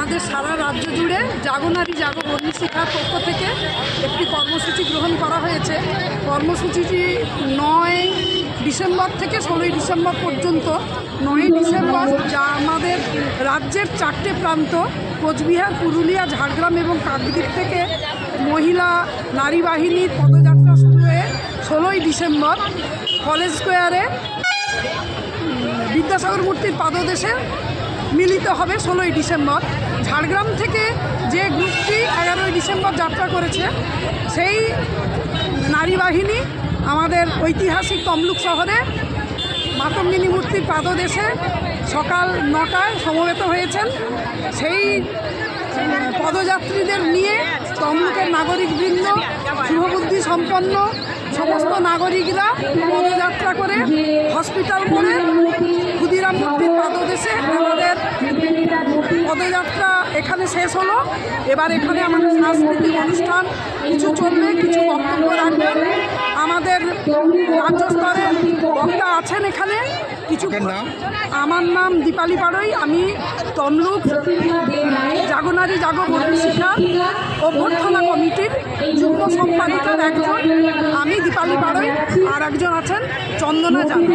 আমাদের সারা রাজ্য জুড়ে জাগো নারী জাগো বর্ণী শিক্ষার পক্ষ থেকে একটি কর্মসূচি গ্রহণ করা হয়েছে। কর্মসূচিটি 9 ডিসেম্বর থেকে 16 ডিসেম্বর পর্যন্ত। 9 ডিসেম্বর যা আমাদের রাজ্যের 4টে প্রান্ত কোচবিহার, পুরুলিয়া, ঝাড়গ্রাম এবং কাকদ্বীপ থেকে মহিলা নারী বাহিনীর পদযাত্রা শুরু হয়ে 16 ডিসেম্বর কলেজ স্কোয়ারে বিদ্যাসাগর মূর্তির পাদদেশে মিলিত হবে 16 ডিসেম্বর। ঝাড়গ্রাম থেকে যে গ্রুপটি 11 ডিসেম্বর যাত্রা করেছে সেই নারী বাহিনী আমাদের ঐতিহাসিক তমলুক শহরে মাতঙ্গিনী মূর্তির পাদদেশে সকাল 9টায় সমবেত হয়েছেন। সেই পদযাত্রীদের নিয়ে তমলুকের নাগরিকবৃন্দ, শুভবুদ্ধি সম্পন্ন সমস্ত নাগরিকরা পদযাত্রা করে হসপিটাল মোড়ে ক্ষুদিরাম মূর্তির পাদদেশে আমাদের পদযাত্রা এখানে শেষ হলো। এবার এখানে আমাদের সাংস্কৃতিক অনুষ্ঠান কিছু চলবে, কিছু বক্তব্য রাখবেন আমাদের রাজ্য স্তরের বক্তা আছেন এখানে কিছু। আমার নাম দীপালি পাড়ই, আমি তমলুক জাগো নারী জাগো বর্ণী শিক্ষা অভ্যর্থনা কমিটির যুগ্ম সম্পাদিকার একজন। আমি দীপালি পাড়ই, আর একজন আছেন চন্দনা জানা।